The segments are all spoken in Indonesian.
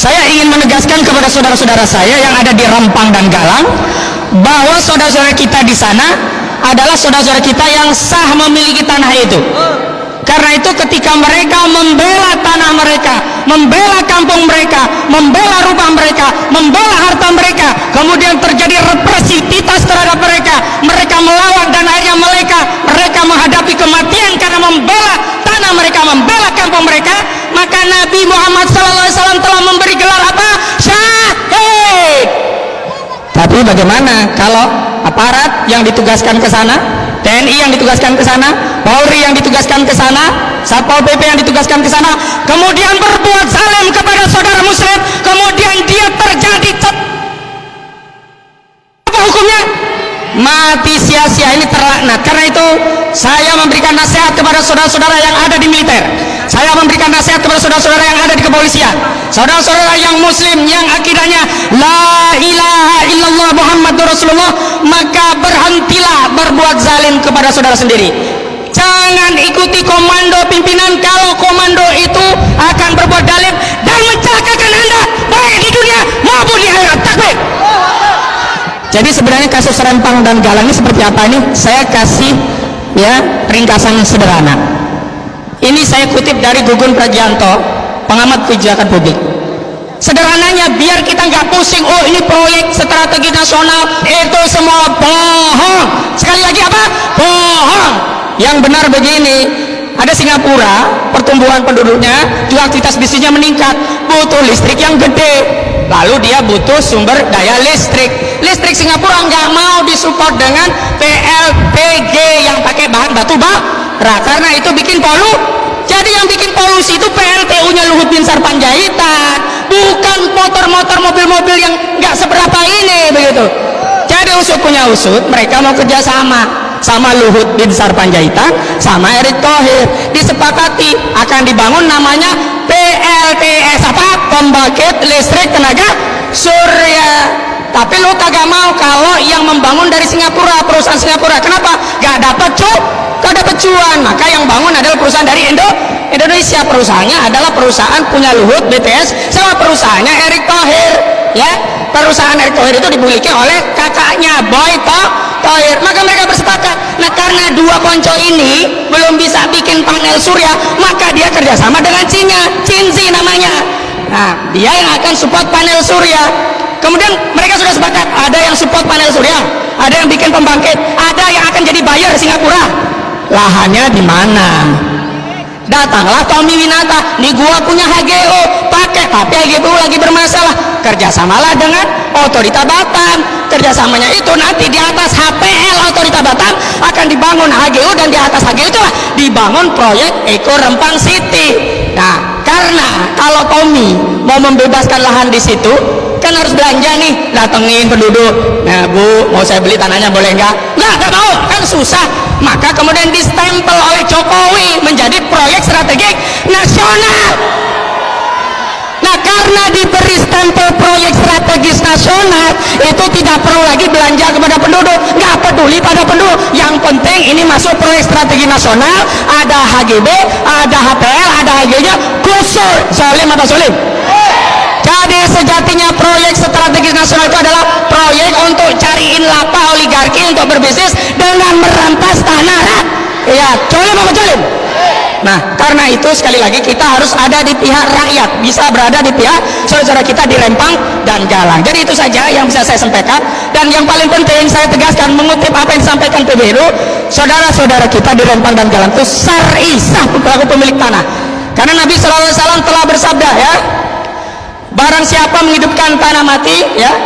Saya ingin menegaskan kepada saudara-saudara saya yang ada di Rempang dan Galang bahwa saudara-saudara kita di sana adalah saudara-saudara kita yang sah memiliki tanah itu. Karena itu ketika mereka membela tanah mereka, membela kampung mereka, membela rumah mereka, membela harta mereka, kemudian terjadi represivitas terhadap mereka, mereka melawan dan akhirnya mereka menghadapi kematian karena membela tanah mereka, membela kampung mereka, maka Nabi Muhammad SAW telah memberi gelar apa? Syahid. Tapi bagaimana kalau aparat yang ditugaskan ke sana, TNI yang ditugaskan ke sana, Polri yang ditugaskan ke sana, Satpol PP yang ditugaskan ke sana, kemudian berbuat zalim kepada saudara muslim, kemudian dia terjadi apa hukumnya? Mati sia-sia, ini terlaknat. Karena itu saya memberikan nasihat kepada saudara-saudara yang ada di militer, saya memberikan nasihat kepada saudara-saudara yang ada di kepolisian, saudara-saudara yang muslim yang akidahnya la ilaha illallah Muhammadur Rasulullah, maka berhentilah berbuat zalim kepada saudara sendiri. Jangan ikuti komando pimpinan kalau komando itu akan berbuat zalim dan mencelakakan Anda baik di dunia maupun di akhirat. Takbir. Jadi sebenarnya kasus Rempang dan Galang ini seperti apa ini? Saya kasih ya ringkasan sederhana. Ini saya kutip dari Gugun Prajanto, pengamat kebijakan publik. Sederhananya biar kita nggak pusing, oh ini proyek strategi nasional, itu semua bohong. Sekali lagi apa? Bohong. Yang benar begini, ada Singapura, pertumbuhan penduduknya, juga aktivitas bisnisnya meningkat, butuh listrik yang gede, lalu dia butuh sumber daya listrik. Listrik Singapura nggak mau disupport dengan PLTG yang pakai bahan batu bara, karena itu bikin jadi yang bikin polusi itu PLTU-nya Luhut Bin Sarpanjaitan, bukan motor-motor mobil-mobil yang nggak seberapa ini begitu. Jadi usut punya usut, mereka mau kerjasama sama Luhut Bin Sarpanjaitan sama Erick Thohir, disepakati akan dibangun namanya PLTS, apa? Pembangkit listrik tenaga surya. Tapi lu kagak mau kalau yang membangun dari Singapura, perusahaan Singapura. Kenapa? Gak dapat cuan. Maka yang bangun adalah perusahaan dari Indonesia. Perusahaannya adalah perusahaan punya Luhut BTS sama perusahaannya Erick Thohir. Ya, perusahaan Erick Thohir itu dimiliki oleh kakaknya Boy Thohir. Maka mereka bersepakat. Nah, karena dua konco ini belum bisa bikin panel surya, maka dia kerjasama dengan Cina, Cinzi namanya. Nah, dia yang akan support panel surya. Kemudian mereka sudah sepakat, ada yang support panel surya, ada yang bikin pembangkit, ada yang akan jadi buyer Singapura. Lahannya di mana? Datanglah Tommy Winata, nih gua punya HGO, pakai, tapi HGO lagi bermasalah. Kerjasamalah dengan Otorita Batam. Kerjasamanya itu nanti di atas HPL Otorita Batam akan dibangun HGO, dan di atas HGO itu dibangun proyek Eko Rempang City. Nah, karena kalau Tommy mau membebaskan lahan di situ, kan harus belanja nih, datengin penduduk. Nah bu, mau saya beli tanahnya boleh nggak? Nggak mau, kan susah. Maka kemudian distempel oleh Jokowi menjadi proyek strategik nasional. Nah, karena diberi stempel proyek strategis nasional, itu tidak perlu lagi belanja kepada penduduk, nggak peduli pada penduduk. Yang penting ini masuk proyek strategi nasional, ada HGB, ada HPL, ada HG-nya, kusur. Solim atau solim? Jadi sejatinya proyek strategis nasional itu adalah proyek untuk cariin lapa oligarki untuk berbisnis dengan merampas tanah. Ya, colim apa colim? Nah, karena itu sekali lagi kita harus ada di pihak rakyat, bisa berada di pihak saudara-saudara kita di Rempang dan Galang. Jadi itu saja yang bisa saya sampaikan, dan yang paling penting saya tegaskan mengutip apa yang disampaikan PBNU, saudara-saudara kita di Rempang dan Galang itu syar'i sah pelaku pemilik tanah. Karena Nabi SAW telah bersabda, ya, barang siapa menghidupkan tanah mati, ya,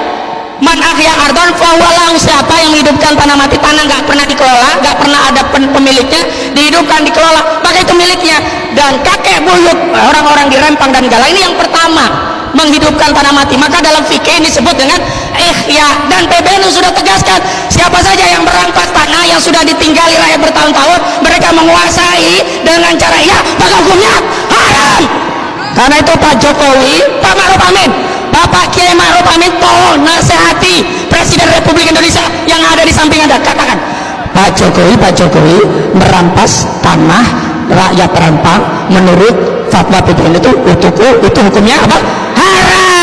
man ahya ardon fawalahu, siapa yang menghidupkan tanah mati, tanah nggak pernah dikelola, nggak pernah ada pemiliknya, dihidupkan, dikelola, maka itu miliknya. Dan kakek buyut orang-orang di Rempang dan Galang ini yang pertama menghidupkan tanah mati. Maka dalam fikih disebut dengan ihya, dan PBNU sudah tegaskan siapa saja yang merampas tanah yang sudah ditinggali rakyat bertahun-tahun, mereka menguasai dengan cara ihya, maka hukumnya haram. Karena itu Pak Jokowi, Pak Ma'ruf Amin, Bapak Kiai Ma'ruf Amin, tolong nasihati Presiden Republik Indonesia yang ada di samping Anda, katakan Pak Jokowi merampas tanah rakyat Rempang menurut fatwa PBNU itu hukumnya apa? Haram.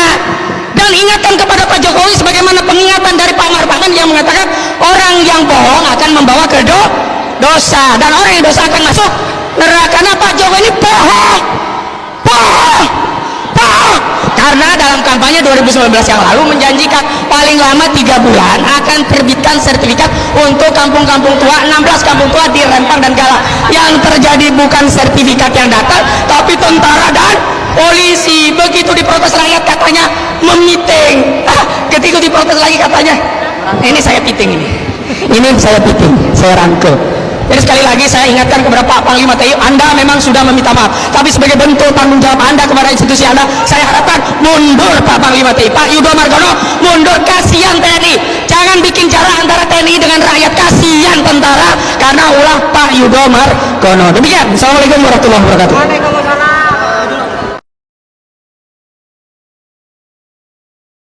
ingatkan kepada Pak Jokowi sebagaimana pengingatan dari Pak Marpakan yang mengatakan orang yang bohong akan membawa ke dosa, dan orang yang dosa akan masuk neraka. Nah, Pak Jokowi ini bohong, bohong, bohong. Karena dalam kampanye 2019 yang lalu menjanjikan paling lama 3 bulan akan terbitkan sertifikat untuk kampung-kampung tua, 16 kampung tua di Rempang dan Galang. Yang terjadi bukan sertifikat yang datang, tapi tentara dan polisi. Begitu diprotes rakyat katanya memiting. Ketika diprotes lagi katanya ini saya piting, ini saya piting, saya rangkul. Jadi sekali lagi saya ingatkan kepada Pak Panglima TNI, Anda memang sudah meminta maaf, tapi sebagai bentuk tanggung jawab Anda kepada institusi Anda, saya harapkan mundur Pak Panglima TNI, Pak Yudo Margono, mundur. Kasihan TNI, jangan bikin jarak antara TNI dengan rakyat, kasihan tentara, karena ulah Pak Yudo Margono. Demikian, Assalamualaikum warahmatullahi wabarakatuh.